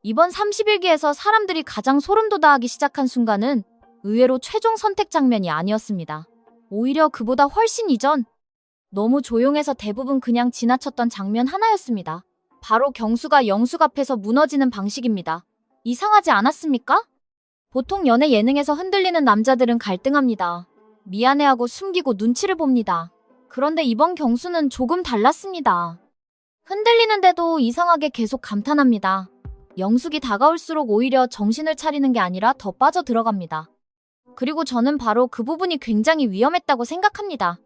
이번 30일기에서 사람들이 가장 소름 돋아하기 시작한 순간은 의외로 최종 선택 장면이 아니었습니다. 오히려 그보다 훨씬 이전, 너무 조용해서 대부분 그냥 지나쳤던 장면 하나였습니다. 바로 경수가 영숙 앞에서 무너지는 방식입니다. 이상하지 않았습니까? 보통 연애 예능에서 흔들리는 남자들은 갈등합니다. 미안해하고 숨기고 눈치를 봅니다. 그런데 이번 경수는 조금 달랐습니다. 흔들리는데도 이상하게 계속 감탄합니다. 영숙이 다가올수록 오히려 정신을 차리는 게 아니라 더 빠져 들어갑니다. 그리고 저는 바로 그 부분이 굉장히 위험했다고 생각합니다.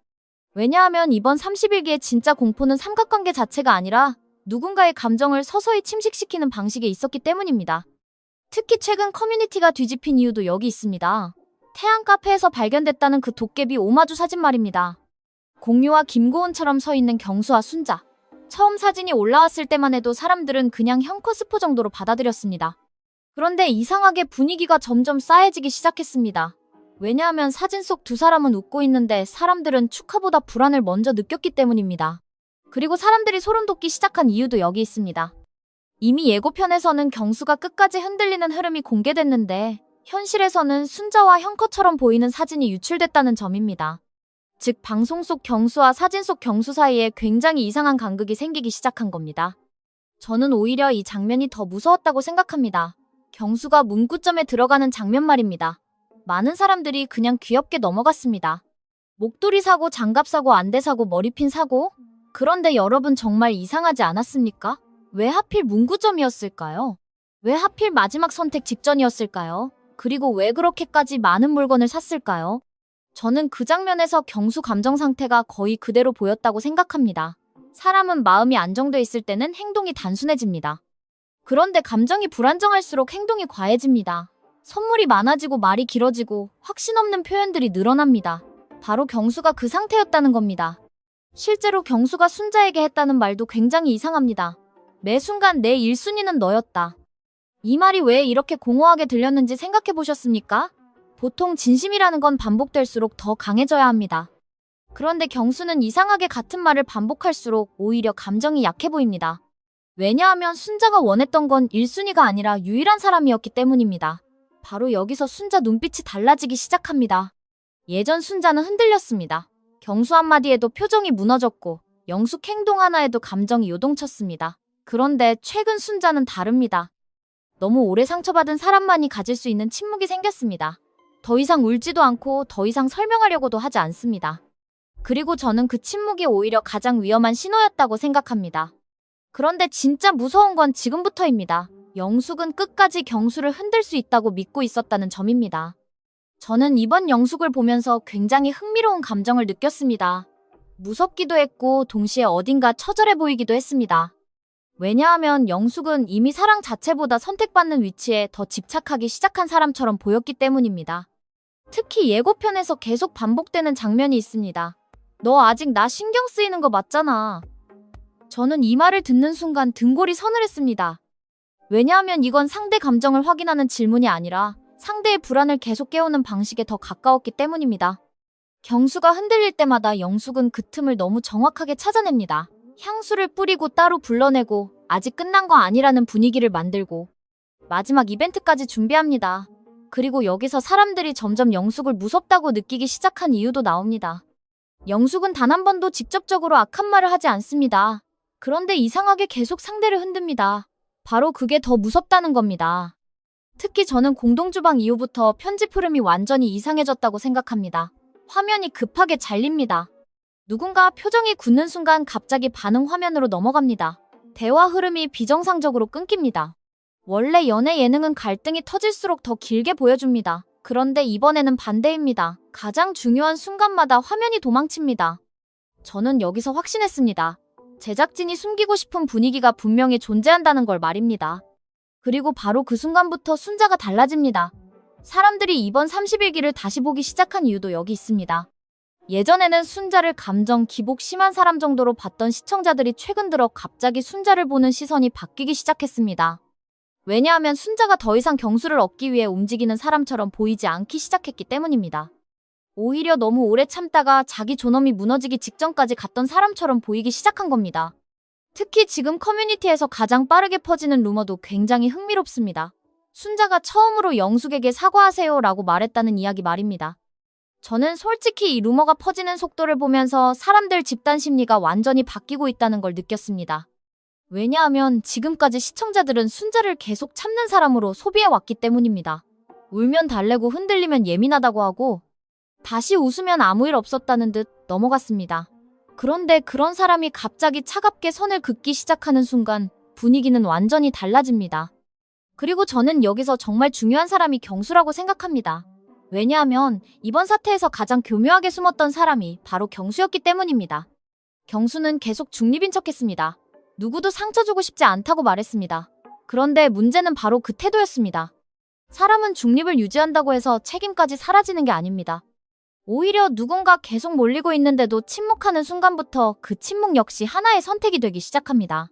왜냐하면 이번 30일기의 진짜 공포는 삼각관계 자체가 아니라 누군가의 감정을 서서히 침식시키는 방식에 있었기 때문입니다. 특히 최근 커뮤니티가 뒤집힌 이유도 여기 있습니다. 태안 카페에서 발견됐다는 그 도깨비 오마주 사진 말입니다. 공유와 김고은처럼 서 있는 경수와 순자. 처음 사진이 올라왔을 때만 해도 사람들은 그냥 형코스포 정도로 받아들였습니다. 그런데 이상하게 분위기가 점점 싸해지기 시작했습니다. 왜냐하면 사진 속 두 사람은 웃고 있는데 사람들은 축하보다 불안을 먼저 느꼈기 때문입니다. 그리고 사람들이 소름 돋기 시작한 이유도 여기 있습니다. 이미 예고편에서는 경수가 끝까지 흔들리는 흐름이 공개됐는데 현실에서는 순자와 형커처럼 보이는 사진이 유출됐다는 점입니다. 즉 방송 속 경수와 사진 속 경수 사이에 굉장히 이상한 간극이 생기기 시작한 겁니다. 저는 오히려 이 장면이 더 무서웠다고 생각합니다. 경수가 문구점에 들어가는 장면 말입니다. 많은 사람들이 그냥 귀엽게 넘어갔습니다. 목도리 사고, 장갑 사고, 안대 사고, 머리핀 사고? 그런데 여러분 정말 이상하지 않았습니까? 왜 하필 문구점이었을까요? 왜 하필 마지막 선택 직전이었을까요? 그리고 왜 그렇게까지 많은 물건을 샀을까요? 저는 그 장면에서 경수 감정 상태가 거의 그대로 보였다고 생각합니다. 사람은 마음이 안정돼 있을 때는 행동이 단순해집니다. 그런데 감정이 불안정할수록 행동이 과해집니다. 선물이 많아지고 말이 길어지고 확신 없는 표현들이 늘어납니다. 바로 경수가 그 상태였다는 겁니다. 실제로 경수가 순자에게 했다는 말도 굉장히 이상합니다. 매 순간 내 1순위는 너였다. 이 말이 왜 이렇게 공허하게 들렸는지 생각해 보셨습니까? 보통 진심이라는 건 반복될수록 더 강해져야 합니다. 그런데 경수는 이상하게 같은 말을 반복할수록 오히려 감정이 약해 보입니다. 왜냐하면 순자가 원했던 건 1순위가 아니라 유일한 사람이었기 때문입니다. 바로 여기서 순자 눈빛이 달라지기 시작합니다. 예전 순자는 흔들렸습니다. 경수 한마디에도 표정이 무너졌고 영숙 행동 하나에도 감정이 요동쳤습니다. 그런데 최근 순자는 다릅니다. 너무 오래 상처받은 사람만이 가질 수 있는 침묵이 생겼습니다. 더 이상 울지도 않고 더 이상 설명하려고도 하지 않습니다. 그리고 저는 그 침묵이 오히려 가장 위험한 신호였다고 생각합니다. 그런데 진짜 무서운 건 지금부터입니다. 영숙은 끝까지 경수를 흔들 수 있다고 믿고 있었다는 점입니다. 저는 이번 영숙을 보면서 굉장히 흥미로운 감정을 느꼈습니다. 무섭기도 했고 동시에 어딘가 처절해 보이기도 했습니다. 왜냐하면 영숙은 이미 사랑 자체보다 선택받는 위치에 더 집착하기 시작한 사람처럼 보였기 때문입니다. 특히 예고편에서 계속 반복되는 장면이 있습니다. 너 아직 나 신경 쓰이는 거 맞잖아. 저는 이 말을 듣는 순간 등골이 서늘했습니다. 왜냐하면 이건 상대 감정을 확인하는 질문이 아니라 상대의 불안을 계속 깨우는 방식에 더 가까웠기 때문입니다. 경수가 흔들릴 때마다 영숙은 그 틈을 너무 정확하게 찾아냅니다. 향수를 뿌리고 따로 불러내고 아직 끝난 거 아니라는 분위기를 만들고 마지막 이벤트까지 준비합니다. 그리고 여기서 사람들이 점점 영숙을 무섭다고 느끼기 시작한 이유도 나옵니다. 영숙은 단 한 번도 직접적으로 악한 말을 하지 않습니다. 그런데 이상하게 계속 상대를 흔듭니다. 바로 그게 더 무섭다는 겁니다. 특히 저는 공동주방 이후부터 편집 흐름이 완전히 이상해졌다고 생각합니다. 화면이 급하게 잘립니다. 누군가 표정이 굳는 순간 갑자기 반응 화면으로 넘어갑니다. 대화 흐름이 비정상적으로 끊깁니다. 원래 연애 예능은 갈등이 터질수록 더 길게 보여줍니다. 그런데 이번에는 반대입니다. 가장 중요한 순간마다 화면이 도망칩니다. 저는 여기서 확신했습니다. 제작진이 숨기고 싶은 분위기가 분명히 존재한다는 걸 말입니다. 그리고 바로 그 순간부터 순자가 달라집니다. 사람들이 이번 30일기를 다시 보기 시작한 이유도 여기 있습니다. 예전에는 순자를 감정 기복 심한 사람 정도로 봤던 시청자들이 최근 들어 갑자기 순자를 보는 시선이 바뀌기 시작했습니다. 왜냐하면 순자가 더 이상 경수를 얻기 위해 움직이는 사람처럼 보이지 않기 시작했기 때문입니다. 오히려 너무 오래 참다가 자기 존엄이 무너지기 직전까지 갔던 사람처럼 보이기 시작한 겁니다. 특히 지금 커뮤니티에서 가장 빠르게 퍼지는 루머도 굉장히 흥미롭습니다. 순자가 처음으로 영숙에게 사과하세요라고 말했다는 이야기 말입니다. 저는 솔직히 이 루머가 퍼지는 속도를 보면서 사람들 집단 심리가 완전히 바뀌고 있다는 걸 느꼈습니다. 왜냐하면 지금까지 시청자들은 순자를 계속 참는 사람으로 소비해왔기 때문입니다. 울면 달래고 흔들리면 예민하다고 하고 다시 웃으면 아무 일 없었다는 듯 넘어갔습니다. 그런데 그런 사람이 갑자기 차갑게 선을 긋기 시작하는 순간 분위기는 완전히 달라집니다. 그리고 저는 여기서 정말 중요한 사람이 경수라고 생각합니다. 왜냐하면 이번 사태에서 가장 교묘하게 숨었던 사람이 바로 경수였기 때문입니다. 경수는 계속 중립인 척했습니다. 누구도 상처 주고 싶지 않다고 말했습니다. 그런데 문제는 바로 그 태도였습니다. 사람은 중립을 유지한다고 해서 책임까지 사라지는 게 아닙니다. 오히려 누군가 계속 몰리고 있는데도 침묵하는 순간부터 그 침묵 역시 하나의 선택이 되기 시작합니다.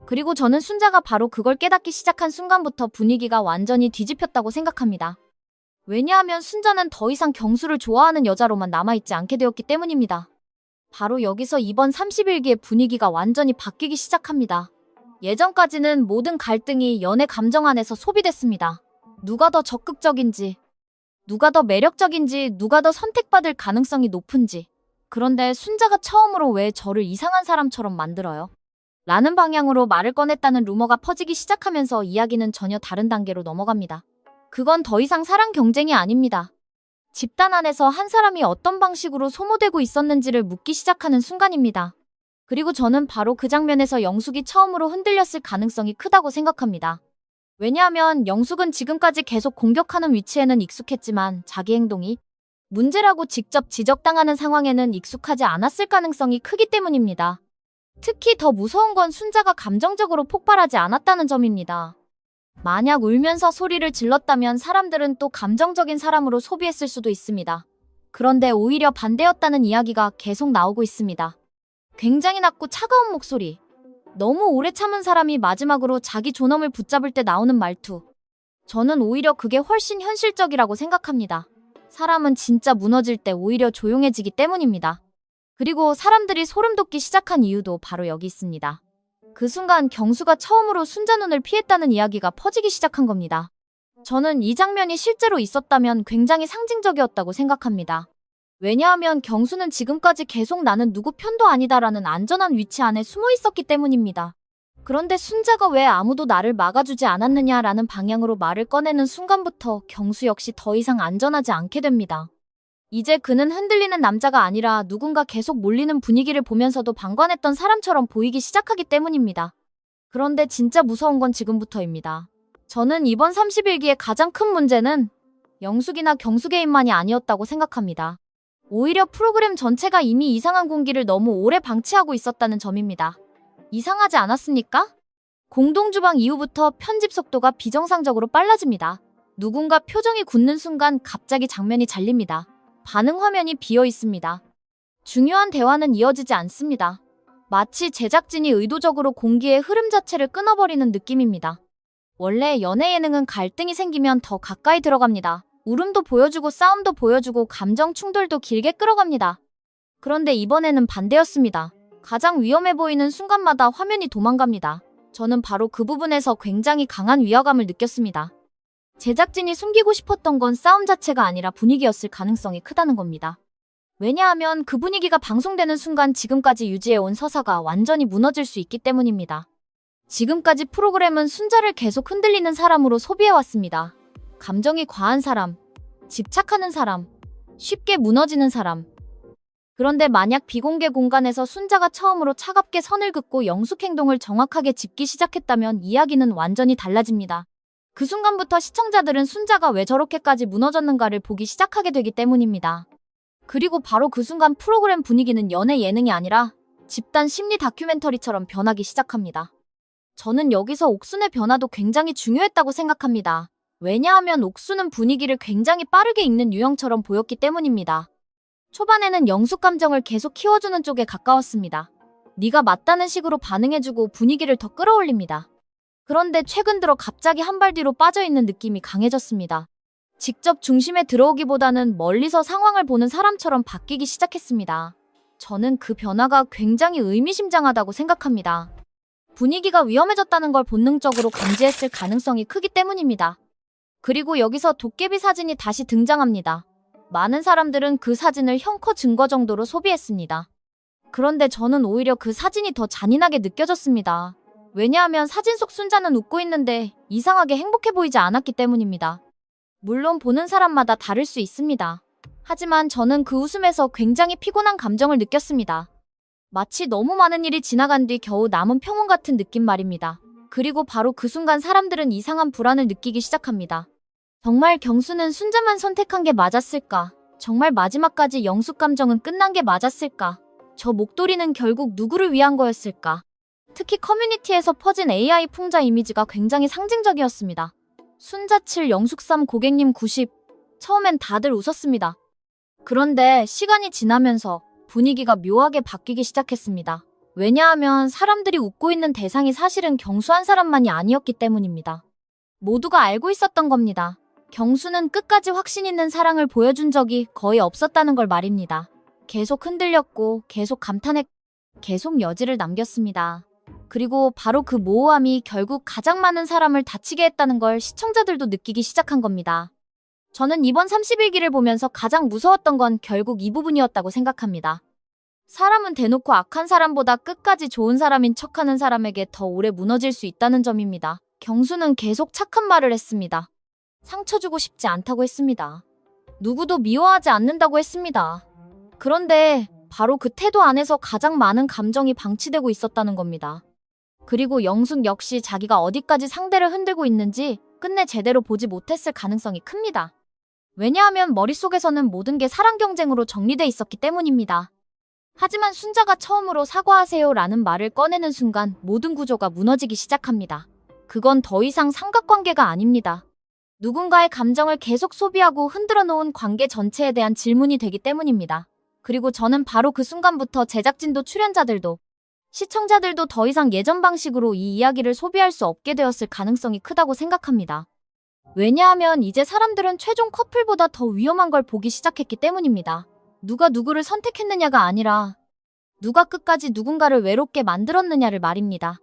그리고 저는 순자가 바로 그걸 깨닫기 시작한 순간부터 분위기가 완전히 뒤집혔다고 생각합니다. 왜냐하면 순자는 더 이상 경수를 좋아하는 여자로만 남아있지 않게 되었기 때문입니다. 바로 여기서 이번 31기의 분위기가 완전히 바뀌기 시작합니다. 예전까지는 모든 갈등이 연애 감정 안에서 소비됐습니다. 누가 더 적극적인지, 누가 더 매력적인지, 누가 더 선택받을 가능성이 높은지. 그런데 순자가 처음으로 왜 저를 이상한 사람처럼 만들어요? 라는 방향으로 말을 꺼냈다는 루머가 퍼지기 시작하면서 이야기는 전혀 다른 단계로 넘어갑니다. 그건 더 이상 사랑 경쟁이 아닙니다. 집단 안에서 한 사람이 어떤 방식으로 소모되고 있었는지를 묻기 시작하는 순간입니다. 그리고 저는 바로 그 장면에서 영숙이 처음으로 흔들렸을 가능성이 크다고 생각합니다. 왜냐하면 영숙은 지금까지 계속 공격하는 위치에는 익숙했지만 자기 행동이 문제라고 직접 지적당하는 상황에는 익숙하지 않았을 가능성이 크기 때문입니다. 특히 더 무서운 건 순자가 감정적으로 폭발하지 않았다는 점입니다. 만약 울면서 소리를 질렀다면 사람들은 또 감정적인 사람으로 소비했을 수도 있습니다. 그런데 오히려 반대였다는 이야기가 계속 나오고 있습니다. 굉장히 낮고 차가운 목소리. 너무 오래 참은 사람이 마지막으로 자기 존엄을 붙잡을 때 나오는 말투. 저는 오히려 그게 훨씬 현실적이라고 생각합니다. 사람은 진짜 무너질 때 오히려 조용해지기 때문입니다. 그리고 사람들이 소름 돋기 시작한 이유도 바로 여기 있습니다. 그 순간 경수가 처음으로 순자 눈을 피했다는 이야기가 퍼지기 시작한 겁니다. 저는 이 장면이 실제로 있었다면 굉장히 상징적이었다고 생각합니다. 왜냐하면 경수는 지금까지 계속 나는 누구 편도 아니다라는 안전한 위치 안에 숨어 있었기 때문입니다. 그런데 순자가 왜 아무도 나를 막아주지 않았느냐라는 방향으로 말을 꺼내는 순간부터 경수 역시 더 이상 안전하지 않게 됩니다. 이제 그는 흔들리는 남자가 아니라 누군가 계속 몰리는 분위기를 보면서도 방관했던 사람처럼 보이기 시작하기 때문입니다. 그런데 진짜 무서운 건 지금부터입니다. 저는 이번 31기의 가장 큰 문제는 영숙이나 경수 개인만이 아니었다고 생각합니다. 오히려 프로그램 전체가 이미 이상한 공기를 너무 오래 방치하고 있었다는 점입니다. 이상하지 않았습니까? 공동주방 이후부터 편집 속도가 비정상적으로 빨라집니다. 누군가 표정이 굳는 순간 갑자기 장면이 잘립니다. 반응 화면이 비어 있습니다. 중요한 대화는 이어지지 않습니다. 마치 제작진이 의도적으로 공기의 흐름 자체를 끊어버리는 느낌입니다. 원래 연애 예능은 갈등이 생기면 더 가까이 들어갑니다. 울음도 보여주고 싸움도 보여주고 감정 충돌도 길게 끌어갑니다. 그런데 이번에는 반대였습니다. 가장 위험해 보이는 순간마다 화면이 도망갑니다. 저는 바로 그 부분에서 굉장히 강한 위화감을 느꼈습니다. 제작진이 숨기고 싶었던 건 싸움 자체가 아니라 분위기였을 가능성이 크다는 겁니다. 왜냐하면 그 분위기가 방송되는 순간 지금까지 유지해온 서사가 완전히 무너질 수 있기 때문입니다. 지금까지 프로그램은 순자를 계속 흔들리는 사람으로 소비해왔습니다. 감정이 과한 사람, 집착하는 사람, 쉽게 무너지는 사람. 그런데 만약 비공개 공간에서 순자가 처음으로 차갑게 선을 긋고 영숙 행동을 정확하게 짚기 시작했다면 이야기는 완전히 달라집니다. 그 순간부터 시청자들은 순자가 왜 저렇게까지 무너졌는가를 보기 시작하게 되기 때문입니다. 그리고 바로 그 순간 프로그램 분위기는 연애 예능이 아니라 집단 심리 다큐멘터리처럼 변하기 시작합니다. 저는 여기서 옥순의 변화도 굉장히 중요했다고 생각합니다. 왜냐하면 옥순은 분위기를 굉장히 빠르게 읽는 유형처럼 보였기 때문입니다. 초반에는 영숙 감정을 계속 키워주는 쪽에 가까웠습니다. 네가 맞다는 식으로 반응해주고 분위기를 더 끌어올립니다. 그런데 최근 들어 갑자기 한 발 뒤로 빠져있는 느낌이 강해졌습니다. 직접 중심에 들어오기보다는 멀리서 상황을 보는 사람처럼 바뀌기 시작했습니다. 저는 그 변화가 굉장히 의미심장하다고 생각합니다. 분위기가 위험해졌다는 걸 본능적으로 감지했을 가능성이 크기 때문입니다. 그리고 여기서 도깨비 사진이 다시 등장합니다. 많은 사람들은 그 사진을 형커 증거 정도로 소비했습니다. 그런데 저는 오히려 그 사진이 더 잔인하게 느껴졌습니다. 왜냐하면 사진 속 순자는 웃고 있는데 이상하게 행복해 보이지 않았기 때문입니다. 물론 보는 사람마다 다를 수 있습니다. 하지만 저는 그 웃음에서 굉장히 피곤한 감정을 느꼈습니다. 마치 너무 많은 일이 지나간 뒤 겨우 남은 평온 같은 느낌 말입니다. 그리고 바로 그 순간 사람들은 이상한 불안을 느끼기 시작합니다. 정말 경수는 순자만 선택한 게 맞았을까? 정말 마지막까지 영숙 감정은 끝난 게 맞았을까? 저 목도리는 결국 누구를 위한 거였을까? 특히 커뮤니티에서 퍼진 AI 풍자 이미지가 굉장히 상징적이었습니다. 순자7 영숙3 고객님 90. 처음엔 다들 웃었습니다. 그런데 시간이 지나면서 분위기가 묘하게 바뀌기 시작했습니다. 왜냐하면 사람들이 웃고 있는 대상이 사실은 경수 한 사람만이 아니었기 때문입니다. 모두가 알고 있었던 겁니다. 경수는 끝까지 확신 있는 사랑을 보여준 적이 거의 없었다는 걸 말입니다. 계속 흔들렸고 계속 감탄했고 계속 여지를 남겼습니다. 그리고 바로 그 모호함이 결국 가장 많은 사람을 다치게 했다는 걸 시청자들도 느끼기 시작한 겁니다. 저는 이번 31기를 보면서 가장 무서웠던 건 결국 이 부분이었다고 생각합니다. 사람은 대놓고 악한 사람보다 끝까지 좋은 사람인 척하는 사람에게 더 오래 무너질 수 있다는 점입니다. 경수는 계속 착한 말을 했습니다. 상처 주고 싶지 않다고 했습니다. 누구도 미워하지 않는다고 했습니다. 그런데 바로 그 태도 안에서 가장 많은 감정이 방치되고 있었다는 겁니다. 그리고 영숙 역시 자기가 어디까지 상대를 흔들고 있는지 끝내 제대로 보지 못했을 가능성이 큽니다. 왜냐하면 머릿속에서는 모든 게 사랑 경쟁으로 정리돼 있었기 때문입니다. 하지만 순자가 처음으로 사과하세요 라는 말을 꺼내는 순간 모든 구조가 무너지기 시작합니다. 그건 더 이상 삼각관계가 아닙니다. 누군가의 감정을 계속 소비하고 흔들어 놓은 관계 전체에 대한 질문이 되기 때문입니다. 그리고 저는 바로 그 순간부터 제작진도 출연자들도 시청자들도 더 이상 예전 방식으로 이 이야기를 소비할 수 없게 되었을 가능성이 크다고 생각합니다. 왜냐하면 이제 사람들은 최종 커플보다 더 위험한 걸 보기 시작했기 때문입니다. 누가 누구를 선택했느냐가 아니라 누가 끝까지 누군가를 외롭게 만들었느냐를 말입니다.